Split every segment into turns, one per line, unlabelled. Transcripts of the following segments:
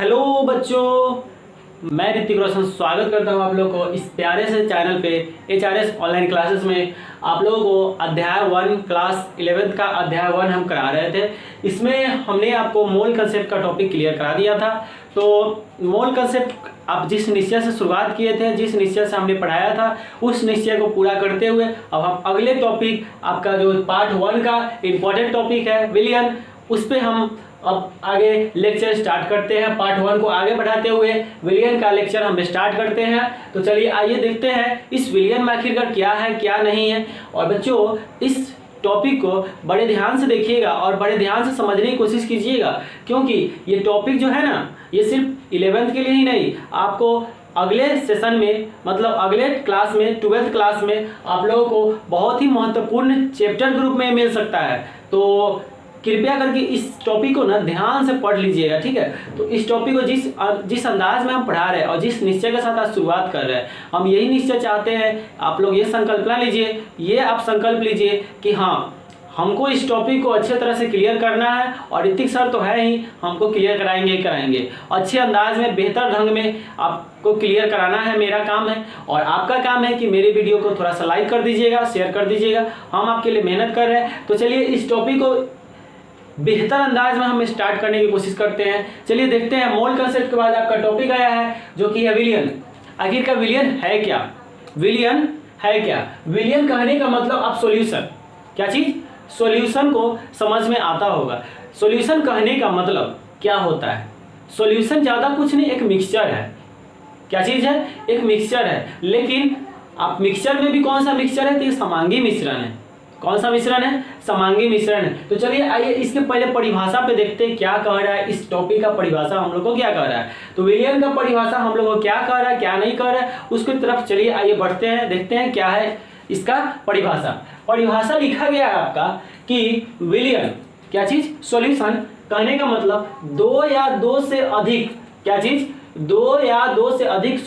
Hello बच्चों, मैं ऋतिक रोशन स्वागत करता हूं आप लोगों को इस प्यारे से चैनल पे HRS ऑनलाइन क्लासेस में। आप लोगों को अध्याय 1 क्लास 11 का अध्याय 1 हम करा रहे थे। इसमें हमने आपको मोल कंसेप्ट का टॉपिक क्लियर करा दिया था। तो मोल कंसेप्ट आप जिस निश्चय से शुरुआत किए थे, जिस निश्चय से हमने पढ़ाया था, उस निश्चय को पूरा करते हुए अब हम अगले टॉपिक, आपका जो पार्ट 1 का इम्पोर्टेंट टॉपिक है विलियन, उस पर हम अब आगे लेक्चर स्टार्ट करते हैं। पार्ट 1 को आगे बढ़ाते हुए विलियन का लेक्चर हम स्टार्ट करते हैं। तो चलिए आइए देखते हैं इस विलियन में आखिरकार क्या है क्या नहीं है। और बच्चों, इस टॉपिक को बड़े ध्यान से देखिएगा और बड़े ध्यान से समझने की कोशिश कीजिएगा, क्योंकि ये टॉपिक जो है ना, ये सिर्फ 11th के लिए ही नहीं, आपको अगले सेशन में, मतलब अगले क्लास में, 12th क्लास में आप लोगों को बहुत ही महत्वपूर्ण चैप्टर के रूप में मिल सकता है। तो कृपया करके इस टॉपिक को ना ध्यान से पढ़ लीजिएगा, ठीक है। तो इस टॉपिक को जिस अंदाज में हम पढ़ा रहे हैं और जिस निश्चय के साथ आज शुरुआत कर रहे हैं, हम यही निश्चय चाहते हैं। आप लोग ये संकल्पना लीजिए, ये आप संकल्प लीजिए कि हाँ, हमको इस टॉपिक को अच्छे तरह से क्लियर करना है। और ऋतिक सर तो है ही, हमको क्लियर कराएंगे ही कराएंगे, अच्छे अंदाज में, बेहतर ढंग में आपको क्लियर कराना है, मेरा काम है। और आपका काम है कि मेरे वीडियो को थोड़ा सा लाइक कर दीजिएगा, शेयर कर दीजिएगा। हम आपके लिए मेहनत कर रहे हैं। तो चलिए इस टॉपिक को बेहतर अंदाज में हम स्टार्ट करने की कोशिश करते हैं। चलिए देखते हैं। मोल कंसेप्ट के बाद आपका टॉपिक आया है जो कि है विलियन। आखिरकार विलियन है क्या? विलियन है क्या? विलियन कहने का मतलब आप सॉल्यूशन, क्या चीज? सॉल्यूशन को समझ में आता होगा। सॉल्यूशन कहने का मतलब क्या होता है? सॉल्यूशन ज्यादा कुछ नहीं, एक मिक्सचर है। क्या चीज है? एक मिक्सचर है। लेकिन आप मिक्सचर में भी कौन सा मिक्सचर है? तो ये समांगी मिश्रण है। कौन सा मिश्रण है? समांगी मिश्रण है। तो चलिए आइए इसके पहले परिभाषा पे देखते हैं क्या कह रहा है। इस टॉपिक का परिभाषा हम लोग को क्या कह रहा है, तो विलियन का परिभाषा हम लोग को क्या कह रहा है, क्या नहीं कह रहा है, उसकी तरफ चलिए आइए बढ़ते हैं, देखते हैं क्या है इसका परिभाषा। परिभाषा लिखा गया है आपका कि विलियन क्या चीज? सॉल्यूशन कहने का मतलब दो या दो से अधिक, क्या चीज? दो या दो से अधिक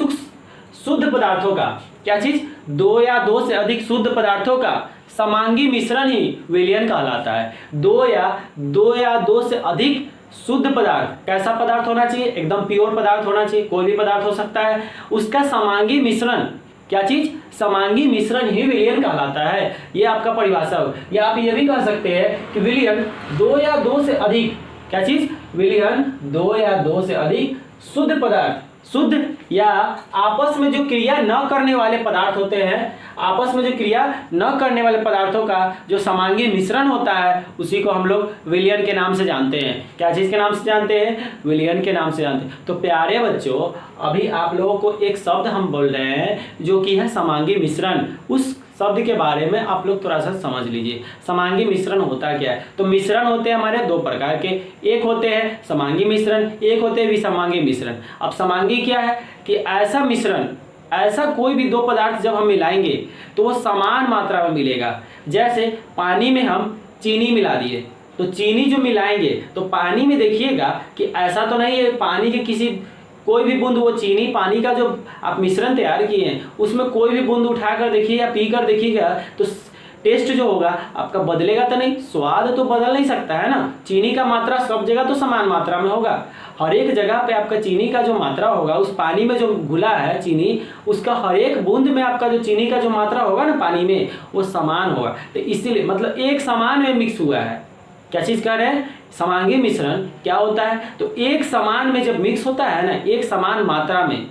शुद्ध पदार्थों का, क्या चीज? दो या दो से अधिक शुद्ध पदार्थों का समांगी मिश्रण ही विलियन कहलाता है। दो या दो से अधिक शुद्ध पदार्थ, कैसा पदार्थ होना चाहिए? एकदम प्योर पदार्थ होना चाहिए, कोई भी पदार्थ हो सकता है, उसका समांगी मिश्रण, क्या चीज? समांगी मिश्रण ही विलियन कहलाता है। ये आपका परिभाषा हो। या आप ये भी कह सकते हैं कि विलियन दो या दो से अधिक, क्या चीज? विलियन दो या दो से अधिक शुद्ध पदार्थ, शुद्ध या आपस में जो क्रिया न करने वाले पदार्थ होते हैं, आपस में जो क्रिया न करने वाले पदार्थों का जो समांगी मिश्रण होता है, उसी को हम लोग विलियन के नाम से जानते हैं। क्या चीज के नाम से जानते हैं? विलियन के नाम से जानते हैं। तो प्यारे बच्चों, अभी आप लोगों को एक शब्द हम बोल रहे हैं जो कि है समांगी मिश्रण। उस शब्द के बारे में आप लोग थोड़ा सा समझ लीजिए। समांगी मिश्रण होता क्या है? तो मिश्रण होते हैं हमारे दो प्रकार के, एक होते हैं समांगी मिश्रण, एक होते हैं विसमांगी मिश्रण। अब समांगी क्या है कि ऐसा मिश्रण, ऐसा कोई भी दो पदार्थ जब हम मिलाएंगे तो वो समान मात्रा में मिलेगा। जैसे पानी में हम चीनी मिला दिए, तो चीनी जो मिलाएंगे तो पानी में देखिएगा कि ऐसा तो नहीं है पानी के किसी कोई भी बूंद, वो चीनी पानी का जो आप मिश्रण तैयार किए हैं उसमें कोई भी बूंद उठाकर देखिए या पीकर देखिएगा तो टेस्ट जो होगा आपका बदलेगा तो नहीं, स्वाद तो बदल नहीं सकता है ना। चीनी का मात्रा सब जगह तो समान मात्रा में होगा। हर एक जगह पे आपका चीनी का जो मात्रा होगा, उस पानी में जो घुला है चीनी, उसका हर एक बूंद में आपका जो चीनी का जो मात्रा होगा ना पानी में, वो समान होगा। तो इसीलिए मतलब एक समान में मिक्स हुआ है। क्या चीज कह रहे हैं? समांगी मिश्रण क्या होता है? तो एक समान में जब मिक्स होता है ना, एक समान मात्रा में,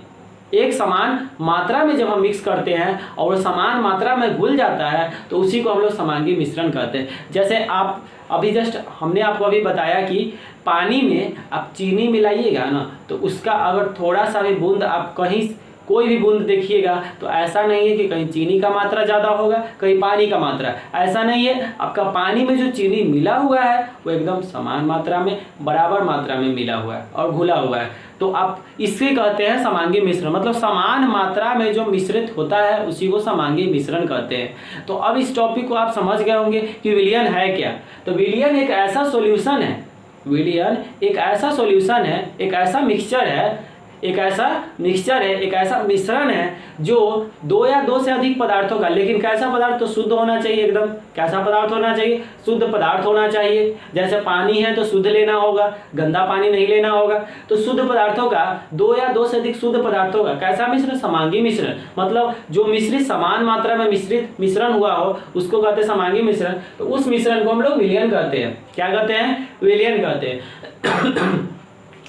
एक समान मात्रा में जब हम मिक्स करते हैं और समान मात्रा में घुल जाता है, तो उसी को हम लोग समांगी मिश्रण कहते हैं। जैसे आप अभी जस्ट हमने आपको अभी बताया कि पानी में आप चीनी मिलाइएगा ना, तो उसका अगर थोड़ा सा भी बूंद आप कहीं कोई भी बूंद देखिएगा तो ऐसा नहीं है कि कहीं चीनी का मात्रा ज़्यादा होगा, कहीं पानी का मात्रा, ऐसा नहीं है। आपका पानी में जो चीनी मिला हुआ है वो एकदम समान मात्रा में, बराबर मात्रा में मिला हुआ है और घुला हुआ है। तो आप इससे कहते हैं समांगी मिश्रण, मतलब समान मात्रा में जो मिश्रित होता है उसी को समांगी मिश्रण कहते हैं। तो अब इस टॉपिक को आप समझ गए होंगे कि विलियन है क्या। तो विलियन एक ऐसा सॉल्यूशन है, विलियन एक ऐसा सॉल्यूशन है, एक ऐसा मिक्सचर है एक ऐसा मिक्सचर है, एक ऐसा मिश्रण है जो दो या दो से अधिक पदार्थों का, लेकिन कैसा पदार्थ, तो शुद्ध होना चाहिए एकदम। कैसा पदार्थ होना चाहिए? शुद्ध पदार्थ होना चाहिए। जैसे पानी है तो शुद्ध लेना होगा, गंदा पानी नहीं लेना होगा। तो शुद्ध पदार्थों का, दो या दो से अधिक शुद्ध पदार्थों का कैसा मिश्रण? समांगी मिश्रण। मतलब जो मिश्रित समान मात्रा में मिश्रित मिश्रण हुआ हो उसको कहते हैं समांगी मिश्रण। तो उस मिश्रण को हम लोग विलयन कहते हैं। क्या कहते हैं? विलयन कहते हैं।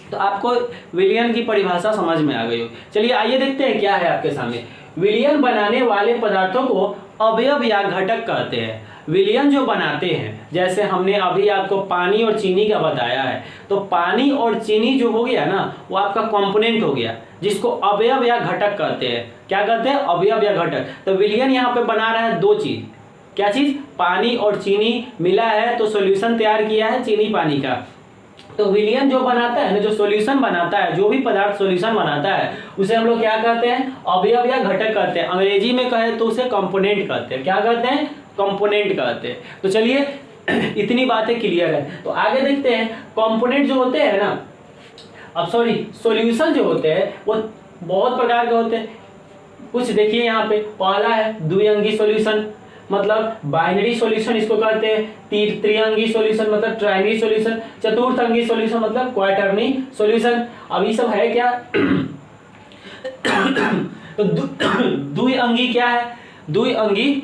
तो आपको विलयन की परिभाषा समझ में आ गई हो। चलिए आइए देखते हैं क्या है आपके सामने। विलयन बनाने वाले पदार्थों को अवयव या घटक कहते हैं। विलयन जो बनाते हैं, जैसे हमने अभी आपको पानी और चीनी का बताया है, तो पानी और चीनी जो हो गया ना, वो आपका कंपोनेंट हो गया, जिसको अवयव या घटक कहते हैं। क्या कहते हैं? अवयव या घटक। तो विलयन यहाँ पे बना रहा है दो चीज। क्या चीज? पानी और चीनी मिला है तो सॉल्यूशन तैयार किया है चीनी पानी का। तो विलयन जो बनाता है ना, जो सॉल्यूशन बनाता है, जो भी पदार्थ सॉल्यूशन बनाता है, उसे हम लोग क्या कहते हैं? अवयव या घटक कहते हैं। अंग्रेजी में कहे तो उसे कंपोनेंट कहते हैं। क्या कहते हैं? कंपोनेंट कहते हैं। तो चलिए इतनी बातें क्लियर है। तो आगे देखते हैं। कंपोनेंट जो होते हैं ना, अब सॉरी, सॉल्यूशन जो होते हैं वो बहुत प्रकार के होते हैं। कुछ देखिए यहाँ पे, पहला है द्विअंगी सॉल्यूशन, मतलब बाइनरी सॉल्यूशन इसको कहते हैं। त्रिअंगी सॉल्यूशन मतलब ट्राइनरी सॉल्यूशन। चतुर्थंगी सॉल्यूशन मतलब क्वाटरनी सॉल्यूशन। अब ये सब है क्या? तो द्विअंगी क्या है? द्विअंगी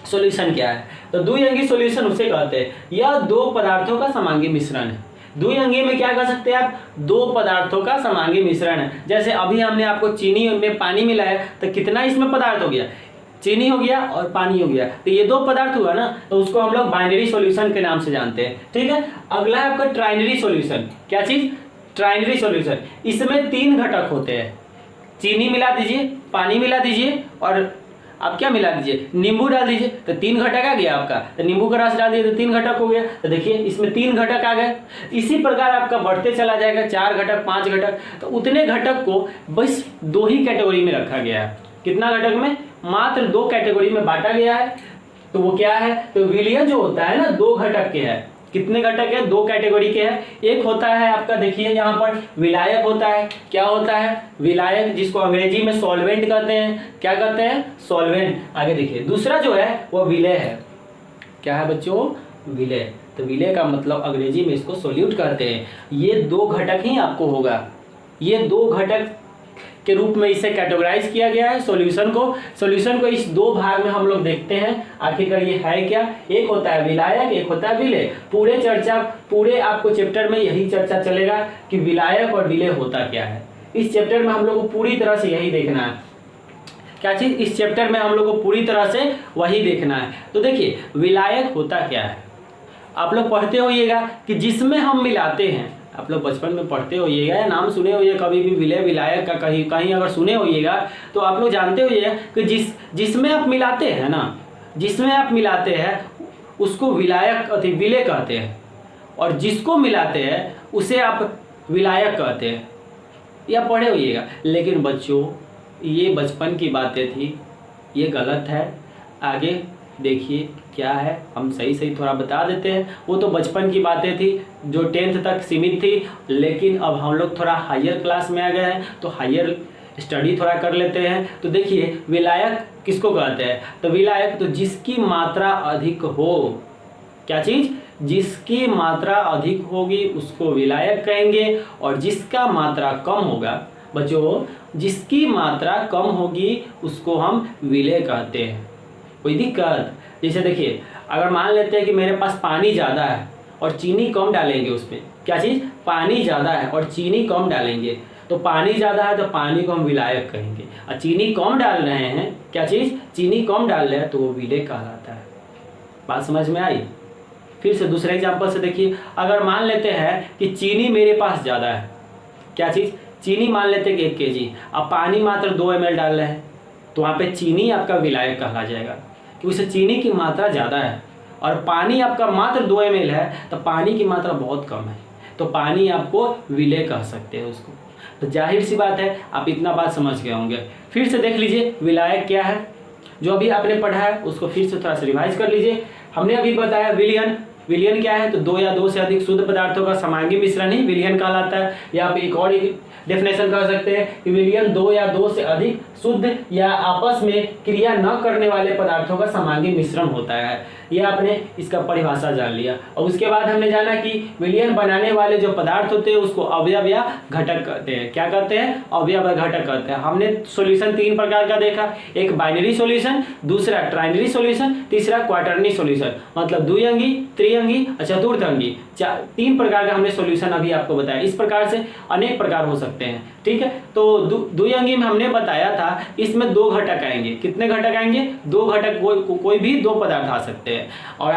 सॉल्यूशन क्या है? तो द्विअंगी सॉल्यूशन उसे कहते हैं, यह दो पदार्थों का समांगी मिश्रण है। द्विअंगी में क्या कर सकते हैं आप? दो पदार्थों का समांगी मिश्रण है। जैसे अभी हमने आपको चीनी में पानी मिलाया, तो कितना इसमें पदार्थ हो गया? चीनी हो गया और पानी हो गया। तो ये दो पदार्थ हुआ ना, तो उसको हम लोग बाइनरी सॉल्यूशन के नाम से जानते हैं। ठीक है। अगला है आपका ट्राइनरी सॉल्यूशन। क्या चीज? Trinary solution. इसमें तीन घटक होते हैं। चीनी मिला दीजिए, पानी मिला दीजिए, और आप क्या मिला दीजिए? नींबू डाल दीजिए, तो तीन घटक आ गया आपका। तो नींबू का रस डाल दिए तो तीन घटक हो गया। तो देखिए इसमें तीन घटक आ गए। इसी प्रकार आपका बढ़ते चला जाएगा, चार घटक, पांच घटक। तो उतने घटक को बस दो ही कैटेगरी में रखा गया है। कितना घटक में? मात्र दो कैटेगरी में बांटा गया है। तो वो क्या है? तो विलयन जो होता है ना, दो घटक के है। कितने घटक है? दो कैटेगरी के हैं। एक होता है आपका, देखिए यहाँ पर विलायक होता है। क्या होता है? विलायक, जिसको अंग्रेजी में सॉल्वेंट कहते हैं। क्या कहते हैं? सॉल्वेंट। आगे देखिए, दूसरा जो है वो विलय है। क्या है बच्चों? विलय। तो विलय का मतलब अंग्रेजी में इसको सोल्यूट कहते हैं। ये दो घटक ही आपको होगा। ये दो घटक के रूप में इसे कैटेगराइज किया गया है सॉल्यूशन को। सॉल्यूशन को इस दो भाग में हम लोग देखते हैं आखिरकार ये है क्या। एक होता है विलायक, एक होता है विलय। पूरे आपको चैप्टर में यही चर्चा चलेगा कि विलायक और विलय होता क्या है। इस चैप्टर में हम लोग को पूरी तरह से यही देखना है। क्या चीज? इस चैप्टर में हम लोग को पूरी तरह से वही देखना है। तो देखिए विलायक होता क्या है। आप लोग पढ़ते होइएगा कि जिसमें हम मिलाते हैं, आप लोग बचपन में पढ़ते होइएगा या नाम सुने होइएगा कभी भी विलय विलायक का, कहीं कहीं अगर सुने होइएगा तो आप लोग जानते होइएगा कि जिसमें आप मिलाते हैं ना, जिसमें आप मिलाते हैं उसको विलायक विलय कहते हैं, और जिसको मिलाते हैं उसे आप विलायक कहते हैं। या पढ़े होइएगा। लेकिन बच्चों ये बचपन की बातें थी, ये गलत है। आगे देखिए क्या है, हम सही थोड़ा बता देते हैं। वो तो बचपन की बातें थी जो 10th तक सीमित थी, लेकिन अब हम लोग थोड़ा हायर क्लास में आ गए हैं तो हायर स्टडी थोड़ा कर लेते हैं। तो देखिए विलायक किसको कहते हैं? तो विलायक तो जिसकी मात्रा अधिक हो। क्या चीज? जिसकी मात्रा अधिक होगी उसको विलायक कहेंगे, और जिसका मात्रा कम होगा बच्चों, जिसकी मात्रा कम होगी उसको हम विलय कहते हैं। कोई दिक्कत? जैसे देखिए अगर मान लेते हैं कि मेरे पास पानी ज़्यादा है और चीनी कम डालेंगे उसमें। क्या चीज़? पानी ज़्यादा है और चीनी कम डालेंगे, तो पानी ज़्यादा है तो पानी को हम विलायक कहेंगे, और चीनी कम डाल रहे हैं। क्या चीज़? चीनी कम डाल रहे हैं तो वो विलय कहलाता है। बात समझ में आई? फिर से दूसरे एग्जाम्पल से देखिए, अगर मान लेते हैं कि चीनी मेरे पास ज़्यादा है। क्या चीज़? चीनी मान लेते हैं कि 1 kg, अब पानी मात्र 2 ml डाल रहे हैं, तो वहाँ पे चीनी आपका विलायक कहला जाएगा, क्योंकि उससे चीनी की मात्रा ज़्यादा है। और पानी आपका मात्र 2 ml है तो पानी की मात्रा बहुत कम है, तो पानी आपको विलय कह सकते हैं उसको। तो जाहिर सी बात है आप इतना बात समझ गए होंगे। फिर से देख लीजिए विलायक क्या है, जो अभी आपने पढ़ा है उसको फिर से थोड़ा सा रिवाइज कर लीजिए। हमने अभी बताया विलयन, विलयन क्या है, तो दो या दो से अधिक शुद्ध पदार्थों का समांगी मिश्रण ही विलयन कहलाता है। या आप एक और डेफिनेशन कर सकते हैं कि विलयन दो या दो से अधिक शुद्ध या आपस में क्रिया न करने वाले पदार्थों का समांगी मिश्रण होता है। यह आपने इसका परिभाषा जान लिया। और उसके बाद हमने जाना कि विलयन बनाने वाले जो पदार्थ होते हैं उसको अवयव या घटक कहते हैं। क्या कहते हैं, अवयव या घटक कहते हैं। हमने सॉल्यूशन तीन प्रकार का देखा, एक बाइनरी सॉल्यूशन, दूसरा ट्राइनरी सॉल्यूशन, तीसरा क्वाटरनरी सॉल्यूशन, मतलब द्विअंगी, त्रिअंगी, चतुर्थअंगी, तीन प्रकार का हमने सॉल्यूशन अभी आपको बताया। इस प्रकार से अनेक प्रकार हो सकते हैं, ठीक है। तो द्विअंगी में हमने बताया था इसमें दो घटक आएंगे। कितने घटक आएंगे, दो घटक, कोई भी दो पदार्थ आ सकते हैं। और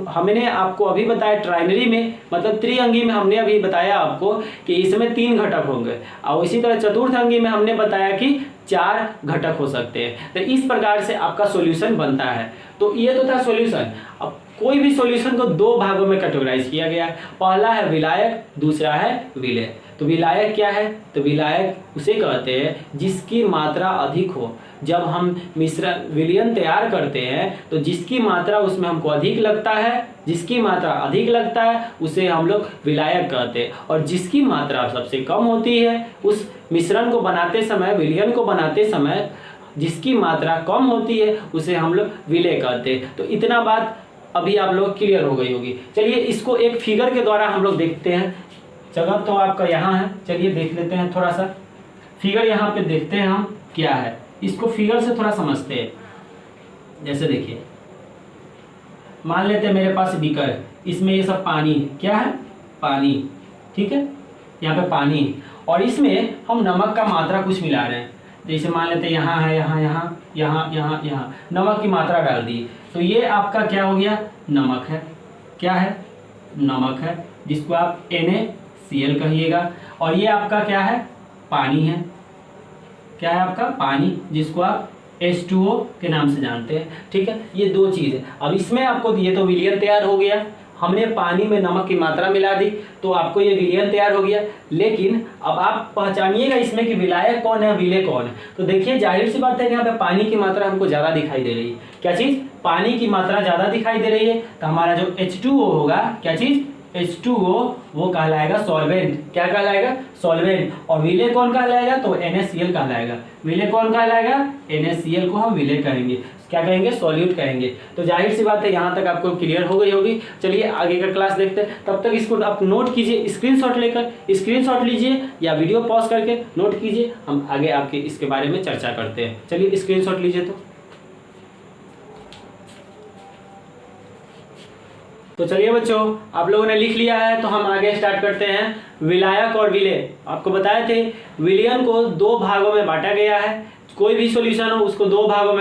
हमने आपको अभी बताया ट्राइनरी में, मतलब त्रिअंगी में हमने अभी बताया आपको कि इसमें तीन घटक होंगे। और इसी तरह चतुर्थअंगी में हमने बताया कि चार घटक हो सकते हैं। तो इस प्रकार से आपका सॉल्यूशन बनता है। तो ये तो था सॉल्यूशन। अब कोई भी सॉल्यूशन को दो भागों में कैटेगराइज किया गया है। पहला है विलायक, दूसरा है विलेय। तो विलायक क्या है, तो विलायक उसे कहते हैं जिसकी मात्रा अधिक हो। जब हम मिश्रण विलयन तैयार करते हैं तो जिसकी मात्रा उसमें हमको अधिक लगता है, जिसकी मात्रा अधिक लगता है उसे हम लोग विलायक कहते हैं। और जिसकी मात्रा सबसे कम होती है उस मिश्रण को बनाते समय, विलयन को बनाते समय जिसकी मात्रा कम होती है उसे हम लोग विलेय कहते हैं। तो इतना बात अभी आप लोग क्लियर हो गई होगी। चलिए इसको एक फिगर के द्वारा हम लोग देखते हैं। जगह तो आपका यहाँ है, चलिए देख लेते हैं थोड़ा सा फिगर यहाँ पे देखते हैं हम क्या है। इसको फिगर से थोड़ा समझते हैं। जैसे देखिए, मान लेते हैं मेरे पास बीकर है, इसमें ये सब पानी है। क्या है, पानी, ठीक है, यहाँ पे पानी है। और इसमें हम नमक का मात्रा कुछ मिला रहे हैं। जैसे मान लेते हैं यहाँ है, यहाँ यहाँ यहाँ यहाँ यहाँ नमक की मात्रा डाल दी। तो ये आपका क्या हो गया, नमक है। क्या है, नमक है, जिसको आप NaCl कहिएगा। और ये आपका क्या है, पानी है। क्या है आपका, पानी, जिसको आप H2O के नाम से जानते हैं, ठीक है। ये दो चीज़ है। अब इसमें आपको ये तो विलयन तैयार हो गया, हमने पानी में नमक की मात्रा मिला दी तो आपको ये विलयन तैयार हो गया। लेकिन अब आप पहचानिएगा इसमें कि विलायक कौन है, विलेय कौन है। तो देखिए जाहिर सी बात है कि यहाँ पे पानी की मात्रा हमको ज़्यादा दिखाई दे रही है। क्या चीज़, पानी की मात्रा ज़्यादा दिखाई दे रही है। तो हमारा जो H2O होगा, क्या चीज़, H2O, वो कहलाएगा सॉल्वेंट। क्या कहलाएगा, सॉल्वेंट। और विलेय कौन कहलाएगा, तो NaCl कहलाएगा। विलेय कौन कहलाएगा, NaCl को हम विलेय कहेंगे। क्या कहेंगे, सॉल्यूट कहेंगे। तो जाहिर सी बात है यहाँ तक आपको क्लियर हो गई होगी। चलिए आगे का क्लास देखते हैं। तब तक इसको आप नोट कीजिए, स्क्रीनशॉट लेकर स्क्रीनशॉट लीजिए या वीडियो पॉज करके नोट कीजिए। हम आगे आपके इसके बारे में चर्चा करते हैं। चलिए स्क्रीनशॉट लीजिए। तो चलिए बच्चों, आप लोगों ने लिख लिया है तो हम आगे स्टार्ट करते हैं। विलायक और विलेय, आपको बताए थे विलयन को दो भागों में बांटा गया है। कोई भी सॉल्यूशन हो उसको दो भागों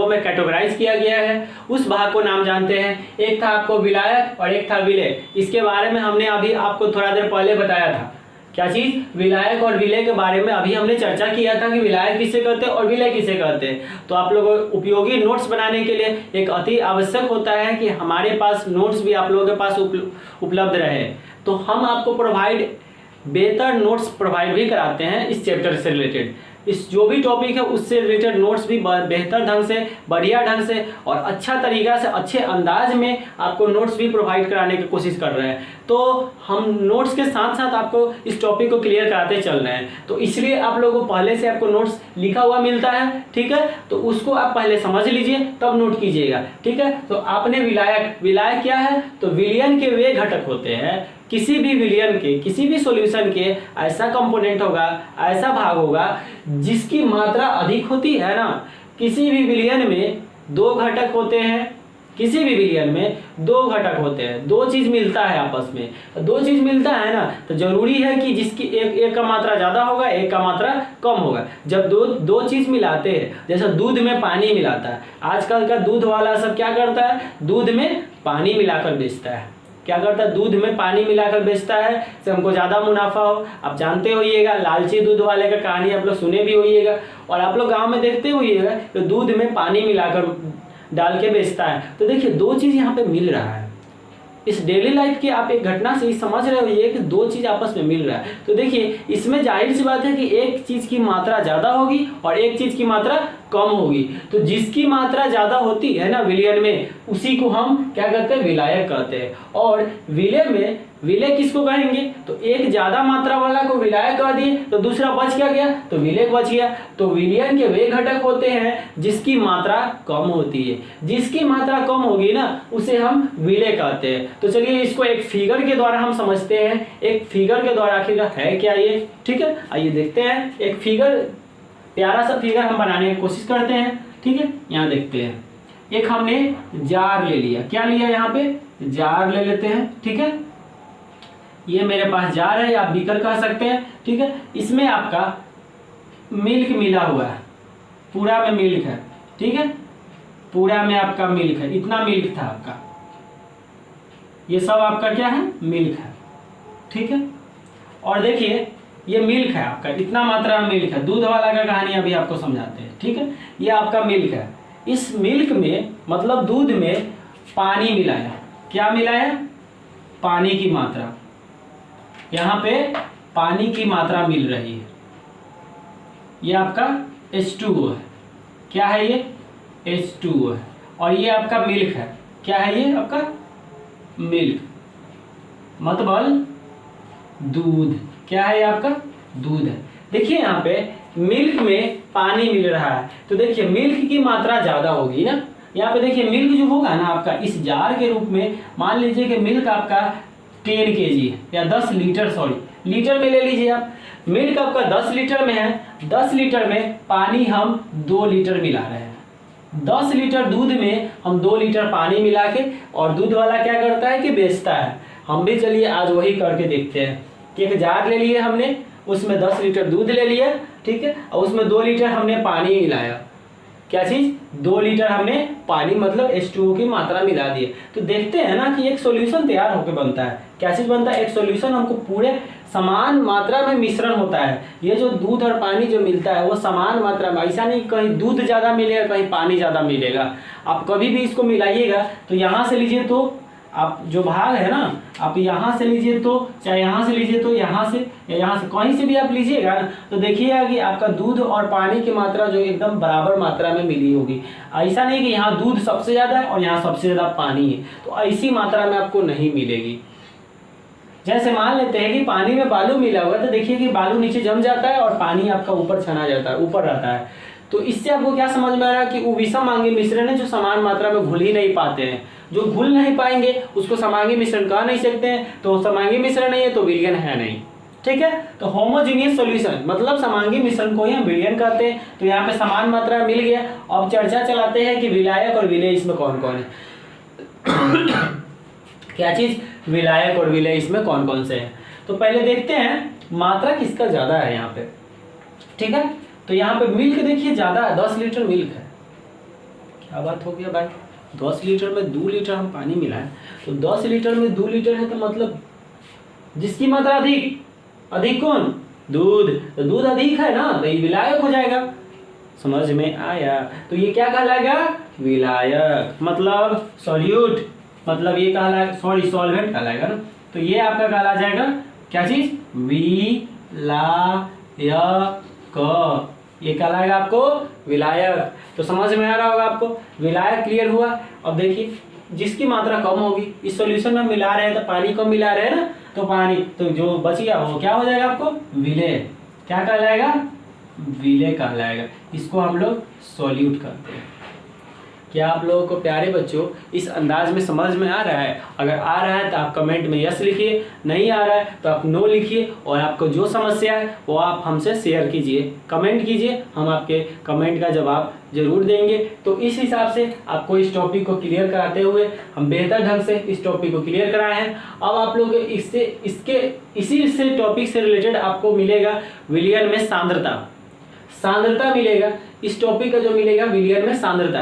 में कैटेगराइज किया गया है। उस भाग को नाम जानते हैं। एक था आपको विलायक और एक था विलेय। इसके बारे में हमने अभी आपको थोड़ा देर पहले बताया था। क्या चीज़, विलायक और विलेय के बारे में अभी हमने चर्चा किया था कि विलायक किसे कहते हैं और विलेय किसे कहते हैं। तो आप लोगों उपयोगी नोट्स बनाने के लिए एक अति आवश्यक होता है कि हमारे पास नोट्स भी आप लोगों के पास उपलब्ध रहे। तो हम आपको बेहतर नोट्स प्रोवाइड भी कराते हैं इस चैप्टर से रिलेटेड। इस जो भी टॉपिक है उससे रिलेटेड नोट्स भी बेहतर ढंग से, बढ़िया ढंग से और अच्छा तरीका से, अच्छे अंदाज में आपको नोट्स भी प्रोवाइड कराने की कोशिश कर रहे हैं। तो हम नोट्स के साथ साथ आपको इस टॉपिक को क्लियर कराते चल रहे हैं। तो इसलिए आप लोगों को पहले से आपको नोट्स लिखा हुआ मिलता है, ठीक है। तो उसको आप पहले समझ लीजिए तब नोट कीजिएगा, ठीक है। तो आपने विलायक क्या है, तो विलयन के वे घटक होते हैं। किसी भी विलयन के, किसी भी सॉल्यूशन के ऐसा कंपोनेंट होगा, ऐसा भाग होगा जिसकी मात्रा अधिक होती है ना। किसी भी विलयन में दो घटक होते हैं, किसी भी विलयन में दो घटक होते हैं, दो चीज मिलता है आपस में। दो चीज मिलता है ना, तो जरूरी है कि जिसकी एक का मात्रा ज्यादा होगा, एक का मात्रा कम होगा। जब दो चीज मिलाते हैं, जैसे दूध में पानी मिलाता है, आजकल का दूध वाला सब क्या करता है, दूध में पानी मिलाकर बेचता है। क्या करता है, दूध में पानी मिलाकर बेचता है से हमको ज़्यादा मुनाफा हो। आप जानते होइएगा लालची दूध वाले का कहानी आप लोग सुने भी होइएगा और आप लोग गांव में देखते होइएगा तो दूध में पानी मिलाकर डाल के बेचता है। तो देखिए दो चीज़ यहाँ पे मिल रहा है, इस डेली लाइफ की आप एक घटना से समझ रहे हो ये कि दो चीज आपस में मिल रहा है। तो देखिए इसमें जाहिर सी बात है कि एक चीज की मात्रा ज्यादा होगी और एक चीज की मात्रा कम होगी। तो जिसकी मात्रा ज्यादा होती है ना विलयन में, उसी को हम क्या कहते हैं, विलायक कहते हैं। और विलय में विलय किसको कहेंगे, तो एक ज्यादा मात्रा वाला को विलायक कह दिए, तो दूसरा बच क्या गया, तो विलय बच गया। तो विलयन के वे घटक होते हैं जिसकी मात्रा कम होती है, जिसकी मात्रा कम होगी ना उसे हम विलय कहते हैं। तो चलिए इसको एक फिगर के द्वारा हम समझते हैं, एक फिगर के द्वारा आखिर है क्या ये, ठीक है। आइए देखते हैं, एक फिगर, प्यारा सा फिगर हम बनाने की कोशिश करते हैं, ठीक है। यहाँ देखते हैं, एक हमने जार ले लिया, क्या लिया, यहाँ पे जार ले लेते हैं, ठीक है। ये मेरे पास जार है, आप बीकर कह सकते हैं, ठीक है। इसमें आपका मिल्क मिला हुआ है, पूरा में मिल्क है, ठीक है, पूरा में आपका मिल्क है, इतना मिल्क था आपका, ये सब आपका क्या है, मिल्क है, ठीक है। और देखिए ये मिल्क है आपका, इतना मात्रा में मिल्क है, दूध वाला का कहानी अभी आपको समझाते हैं, ठीक है। ये आपका मिल्क है, इस मिल्क में मतलब दूध में पानी मिलाया, क्या मिलाया, पानी की मात्रा, यहाँ पे पानी की मात्रा मिल रही है, ये आपका H2O है, क्या है ये, H2O है। और ये आपका मिल्क है, क्या है ये आपका मिल्क, मतलब दूध, क्या है ये आपका दूध है। देखिए यहाँ पे मिल्क में पानी मिल रहा है, तो देखिए मिल्क की मात्रा ज्यादा होगी ना। यहाँ पे देखिए मिल्क जो होगा ना आपका इस जार के रूप में, मान लीजिए कि मिल्क आपका 10 kg है या 10 लीटर, सॉरी लीटर में ले लीजिए आप, मिल्क आपका 10 लीटर में है, 10 लीटर में पानी हम 2 लीटर मिला रहे हैं, 10 लीटर दूध में हम 2 लीटर पानी मिला के, और दूध वाला क्या करता है कि बेचता है। हम भी चलिए आज वही करके देखते हैं कि एक जार ले लिए हमने, उसमें 10 लीटर दूध ले लिया, ठीक है, और उसमें 2 लीटर हमने पानी मिलाया, क्या चीज, 2 लीटर हमने पानी मतलब H2O की मात्रा मिला दी। तो देखते हैं ना कि एक सॉल्यूशन तैयार होकर बनता है, क्या चीज बनता है, एक सॉल्यूशन हमको पूरे समान मात्रा में मिश्रण होता है। ये जो दूध और पानी जो मिलता है वो समान मात्रा में, ऐसा नहीं कहीं दूध ज्यादा मिलेगा कहीं पानी ज्यादा मिलेगा। आप कभी भी इसको मिलाइएगा तो यहाँ से लीजिए तो आप जो भाग है ना, आप यहाँ से लीजिए तो चाहे यहाँ से लीजिए तो यहाँ से कहीं से भी आप लीजिएगा तो देखिएगा कि आपका दूध और पानी की मात्रा जो एकदम बराबर मात्रा में मिली होगी। ऐसा नहीं कि यहाँ दूध सबसे ज़्यादा है और यहाँ सबसे ज़्यादा पानी है, तो ऐसी मात्रा में आपको नहीं मिलेगी। जैसे मान लेते हैं कि पानी में बालू मिला हुआ है, तो देखिए कि बालू नीचे जम जाता है और पानी आपका ऊपर छना जाता है, ऊपर रहता है। तो इससे आपको क्या समझ में आ रहा है कि वो विषम मिश्रण है जो समान मात्रा में घुल ही नहीं पाते हैं। जो घुल नहीं पाएंगे उसको समांगी मिश्रण कह नहीं सकते हैं, तो समांगी मिश्रण नहीं है तो विलयन है नहीं, ठीक है। तो होमोजीनियस सॉल्यूशन मतलब समांगी मिश्रण को ही हम विलयन कहते हैं। तो यहाँ पे समान मात्रा मिल गया। अब चर्चा चलाते हैं कि विलायक और विलय इसमें कौन कौन है। क्या चीज, विलायक और विलय इसमें कौन कौन से हैं। तो पहले देखते हैं मात्रा किसका ज्यादा है यहाँ पे, ठीक है। तो यहाँ पे मिल्क देखिए ज्यादा है, 10 लीटर मिल्क है। क्या बात हो गया भाई, 10 लीटर में 2 लीटर हम पानी मिलाएं, तो 10 लीटर में 2 लीटर है, तो मतलब जिसकी मात्रा अधिक कौन, दूध। तो दूध अधिक है ना, तो ये विलायक हो जाएगा। समझ में आया। तो ये क्या कहलाएगा, विलायक मतलब सॉल्यूट, मतलब ये कहलाएगा, सॉरी सॉल्वेंट कहलाएगा ना। तो ये आपका कहला जाएगा क्या चीज, विलायक, ये कहलाएगा आपको विलायक। तो समझ में आ रहा होगा आपको, विलायक क्लियर हुआ। अब देखिए जिसकी मात्रा कम होगी, इस सॉल्यूशन में मिला रहे हैं तो पानी कम मिला रहे हैं ना, तो पानी तो जो बच गया वो क्या हो जाएगा आपको, विलय। क्या कहलाएगा, विलय कहलाएगा। इसको हम लोग सॉल्यूट करते हैं। क्या आप लोगों को प्यारे बच्चों इस अंदाज में समझ में आ रहा है? अगर आ रहा है तो आप कमेंट में यस लिखिए, नहीं आ रहा है तो आप नो लिखिए, और आपको जो समस्या है वो आप हमसे शेयर कीजिए, कमेंट कीजिए, हम आपके कमेंट का जवाब जरूर देंगे। तो इस हिसाब से आपको इस टॉपिक को क्लियर कराते हुए हम बेहतर ढंग से इस टॉपिक को क्लियर कराए हैं। अब आप लोग इसी से टॉपिक से रिलेटेड आपको मिलेगा विलयन में सांद्रता मिलेगा। इस टॉपिक का जो मिलेगा विलयन में सांद्रता।